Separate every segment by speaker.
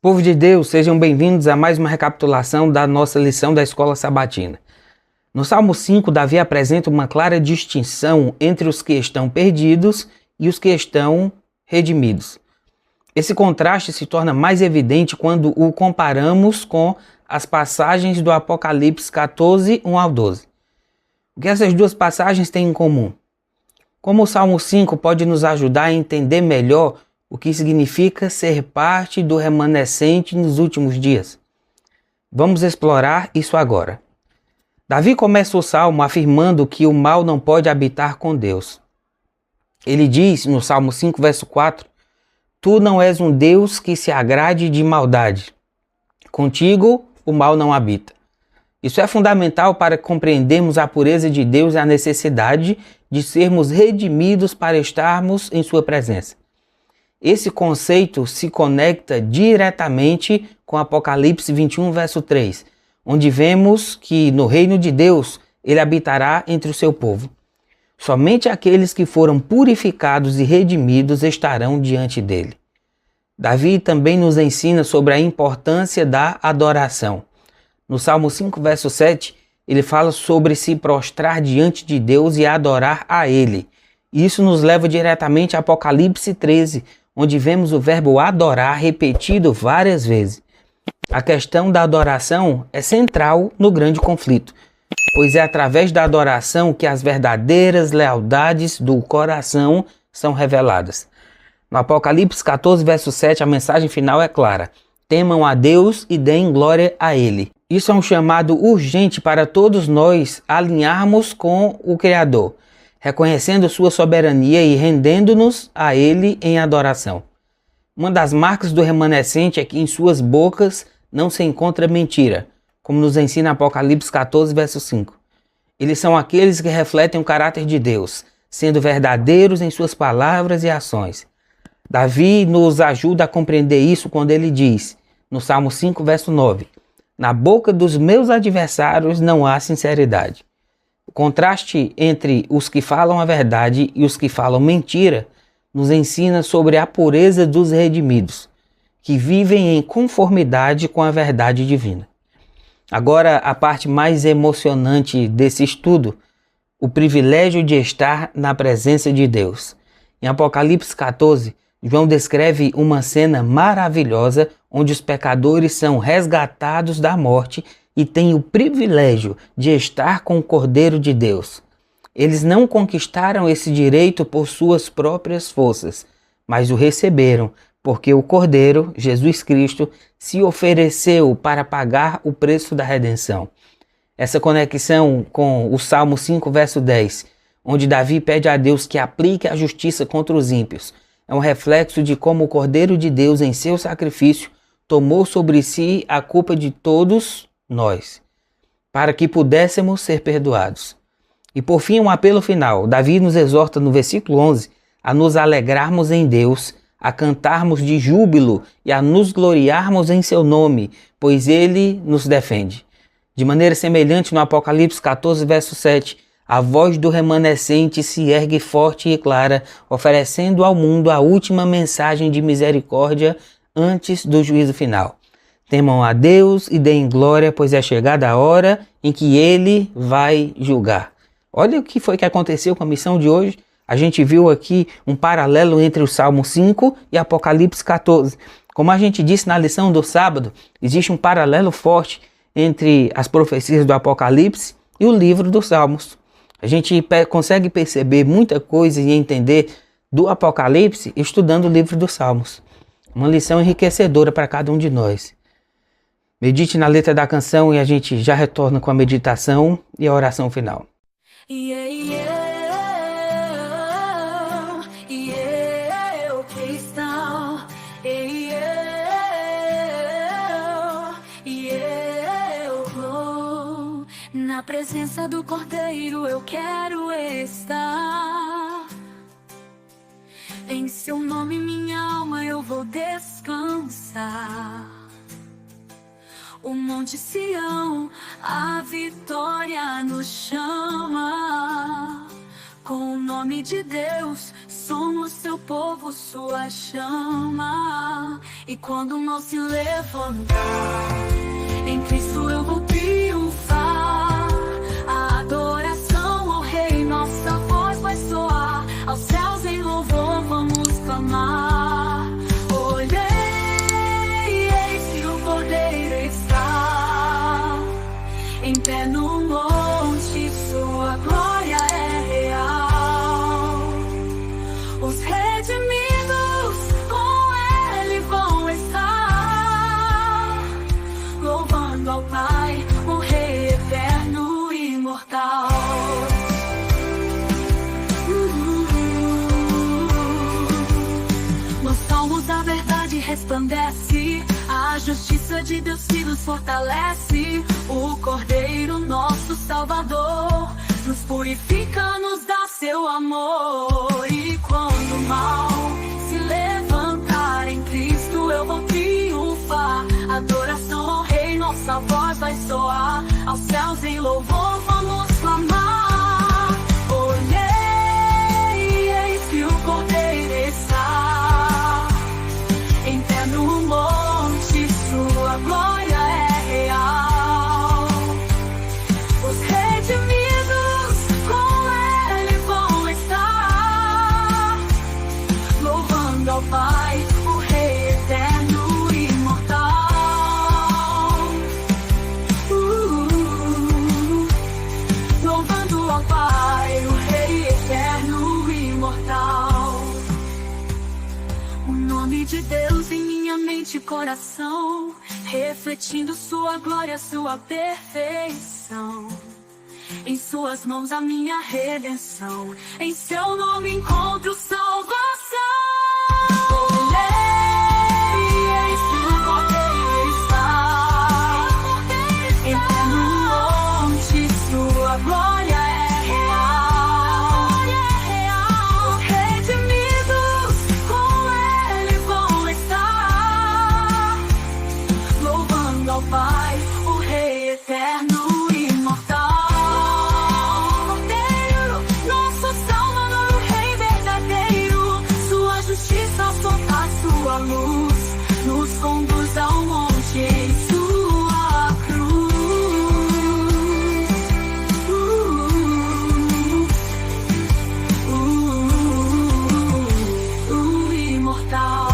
Speaker 1: Povo de Deus, sejam bem-vindos a mais uma recapitulação da nossa lição da Escola Sabatina. No Salmo 5, Davi apresenta uma clara distinção entre os que estão perdidos e os que estão redimidos. Esse contraste se torna mais evidente quando o comparamos com as passagens do Apocalipse 14, 1 ao 12. O que essas duas passagens têm em comum? Como o Salmo 5 pode nos ajudar a entender melhor o que significa ser parte do remanescente nos últimos dias? Vamos explorar isso agora. Davi começa o salmo afirmando que o mal não pode habitar com Deus. Ele diz no Salmo 5, verso 4, Tu não és um Deus que se agrade de maldade. Contigo o mal não habita. Isso é fundamental para compreendermos a pureza de Deus e a necessidade de sermos redimidos para estarmos em sua presença. Esse conceito se conecta diretamente com Apocalipse 21, verso 3, onde vemos que no reino de Deus ele habitará entre o seu povo. Somente aqueles que foram purificados e redimidos estarão diante dele. Davi também nos ensina sobre a importância da adoração. No Salmo 5, verso 7, ele fala sobre se prostrar diante de Deus e adorar a ele. Isso nos leva diretamente a Apocalipse 13, onde vemos o verbo adorar repetido várias vezes. A questão da adoração é central no grande conflito, pois é através da adoração que as verdadeiras lealdades do coração são reveladas. No Apocalipse 14, verso 7, a mensagem final é clara: temam a Deus e deem glória a Ele. Isso é um chamado urgente para todos nós alinharmos com o Criador, reconhecendo sua soberania e rendendo-nos a Ele em adoração. Uma das marcas do remanescente é que em suas bocas não se encontra mentira, como nos ensina Apocalipse 14, verso 5. Eles são aqueles que refletem o caráter de Deus, sendo verdadeiros em suas palavras e ações. Davi nos ajuda a compreender isso quando ele diz, no Salmo 5, verso 9, Na boca dos meus adversários não há sinceridade. O contraste entre os que falam a verdade e os que falam mentira nos ensina sobre a pureza dos redimidos, que vivem em conformidade com a verdade divina. Agora, a parte mais emocionante desse estudo, o privilégio de estar na presença de Deus. Em Apocalipse 14, João descreve uma cena maravilhosa onde os pecadores são resgatados da morte e têm o privilégio de estar com o Cordeiro de Deus. Eles não conquistaram esse direito por suas próprias forças, mas o receberam porque o Cordeiro, Jesus Cristo, se ofereceu para pagar o preço da redenção. Essa conexão com o Salmo 5, verso 10, onde Davi pede a Deus que aplique a justiça contra os ímpios, é um reflexo de como o Cordeiro de Deus, em seu sacrifício, tomou sobre si a culpa de todos nós, para que pudéssemos ser perdoados. E por fim, um apelo final. Davi nos exorta no versículo 11 a nos alegrarmos em Deus, a cantarmos de júbilo e a nos gloriarmos em seu nome, pois ele nos defende. De maneira semelhante, no Apocalipse 14, verso 7, a voz do remanescente se ergue forte e clara, oferecendo ao mundo a última mensagem de misericórdia antes do juízo final. Temam a Deus e deem glória, pois é chegada a hora em que ele vai julgar. Olha o que foi que aconteceu com a missão de hoje. A gente viu aqui um paralelo entre o Salmo 5 e Apocalipse 14. Como a gente disse na lição do sábado, existe um paralelo forte entre as profecias do Apocalipse e o livro dos Salmos. A gente consegue perceber muita coisa e entender do Apocalipse estudando o livro dos Salmos. Uma lição enriquecedora para cada um de nós. Medite na letra da canção e a gente já retorna com a meditação e a oração final.
Speaker 2: Na presença do Cordeiro eu quero estar. Em seu nome minha alma eu vou descansar. O Monte Sião, a vitória nos chama. Com o nome de Deus somos seu povo, sua chama. E quando o mal se levantar, em Cristo eu vou triunfar. A adoração ao Rei, nossa voz vai soar. Aos céus em louvor vamos clamar. Olhei, eis que o Cordeiro está em pé no monte, sua glória é real. Os redimidos com ele vão estar, louvando ao Pai, o Rei eterno e imortal. Nos salmos a verdade resplandece, a justiça de Deus que nos fortalece. O Cordeiro, nosso Salvador, nos purifica, nos dá seu amor. E quando o mal se levantar, em Cristo eu vou triunfar. Adoração ao Rei, nossa voz vai soar. Aos céus em louvor vamos clamar. Olhei, eis que o Cordeiro está em pé no monte, sua glória é real. Os redimidos com ele vão estar, louvando ao Pai, o Rei eterno e imortal. Louvando ao Pai, o Rei eterno e imortal. O nome de Deus em minha mente e coração, refletindo sua glória, sua perfeição. Em suas mãos a minha redenção, em seu nome encontro salvação. Olhei, eis que o Cordeiro está em pé no monte, sua glória é real. Os redimidos com ele vão estar, louvando ao Pai, o Rei eterno e imortal. Cordeiro, nosso Salvador, o Rei verdadeiro, sua justiça solta sua luz, nos conduz ao monte em sua cruz. Imortal.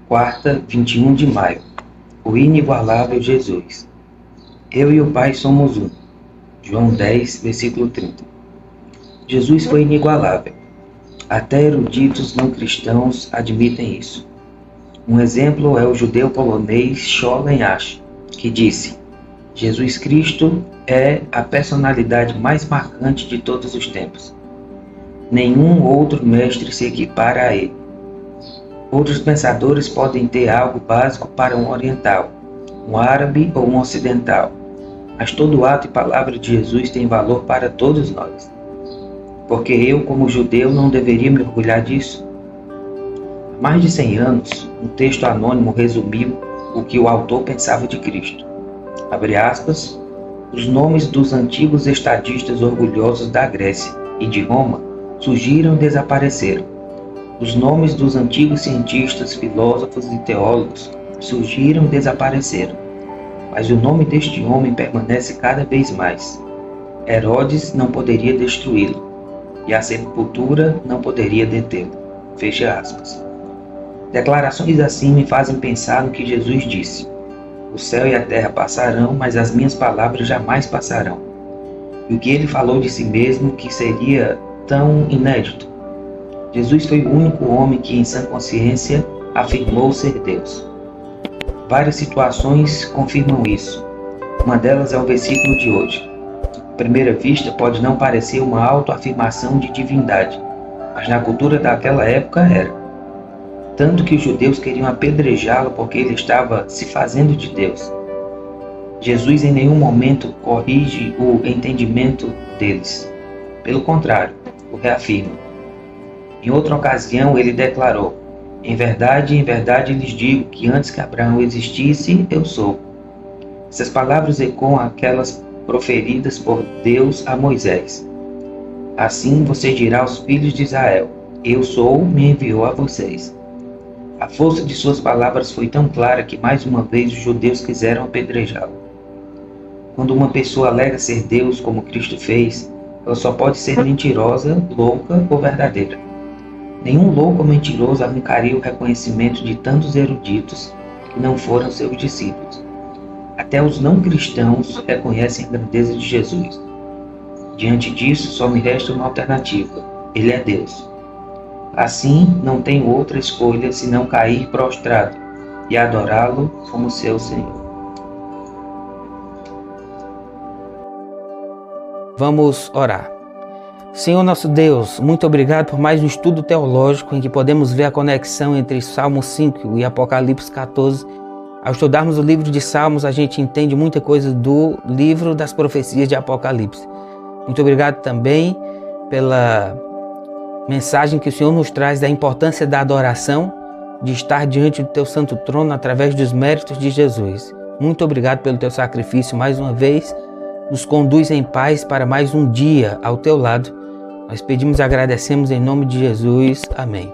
Speaker 1: Quarta, 21 de maio. O inigualável Jesus. Eu e o Pai somos um. João 10, versículo 30. Jesus foi inigualável. Até eruditos não cristãos admitem isso. Um exemplo é o judeu polonês Scholen Ash, que disse: Jesus Cristo é a personalidade mais marcante de todos os tempos. Nenhum outro mestre se equipara a ele. Outros pensadores podem ter algo básico para um oriental, um árabe ou um ocidental, mas todo ato e palavra de Jesus tem valor para todos nós. Porque eu, como judeu, não deveria me orgulhar disso? Há mais de 100 anos, um texto anônimo resumiu o que o autor pensava de Cristo. Abre aspas, os nomes dos antigos estadistas orgulhosos da Grécia e de Roma surgiram e desapareceram. Os nomes dos antigos cientistas, filósofos e teólogos surgiram e desapareceram. Mas o nome deste homem permanece cada vez mais. Herodes não poderia destruí-lo, e a sepultura não poderia detê-lo. Fecha aspas. Declarações assim me fazem pensar no que Jesus disse. O céu e a terra passarão, mas as minhas palavras jamais passarão. E o que ele falou de si mesmo que seria tão inédito? Jesus foi o único homem que, em sã consciência, afirmou ser Deus. Várias situações confirmam isso. Uma delas é o versículo de hoje. À primeira vista, pode não parecer uma autoafirmação de divindade, mas na cultura daquela época era. Tanto que os judeus queriam apedrejá-lo porque ele estava se fazendo de Deus. Jesus em nenhum momento corrige o entendimento deles. Pelo contrário, o reafirma. Em outra ocasião, ele declarou: em verdade lhes digo que antes que Abraão existisse, eu sou. Essas palavras ecoam aquelas proferidas por Deus a Moisés. Assim você dirá aos filhos de Israel: Eu sou, me enviou a vocês. A força de suas palavras foi tão clara que mais uma vez os judeus quiseram apedrejá-lo. Quando uma pessoa alega ser Deus, como Cristo fez, ela só pode ser mentirosa, louca ou verdadeira. Nenhum louco ou mentiroso arrancaria o reconhecimento de tantos eruditos que não foram seus discípulos. Até os não cristãos reconhecem a grandeza de Jesus. Diante disso, só me resta uma alternativa: Ele é Deus. Assim, não tenho outra escolha senão cair prostrado e adorá-lo como seu Senhor. Vamos orar. Senhor nosso Deus, muito obrigado por mais um estudo teológico em que podemos ver a conexão entre Salmo 5 e Apocalipse 14. Ao estudarmos o livro de Salmos, a gente entende muita coisa do livro das profecias de Apocalipse. Muito obrigado também pela mensagem que o Senhor nos traz da importância da adoração, de estar diante do teu santo trono através dos méritos de Jesus. Muito obrigado pelo teu sacrifício mais uma vez. Nos conduz em paz para mais um dia ao teu lado. Nós pedimos e agradecemos em nome de Jesus. Amém.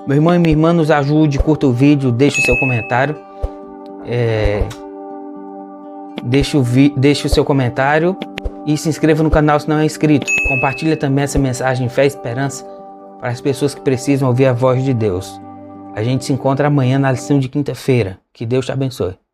Speaker 1: Meu irmão e minha irmã, nos ajude, curta o vídeo, deixe o seu comentário. Deixe o seu comentário e se inscreva no canal se não é inscrito. Compartilhe também essa mensagem Fé e Esperança para as pessoas que precisam ouvir a voz de Deus. A gente se encontra amanhã na lição de quinta-feira. Que Deus te abençoe.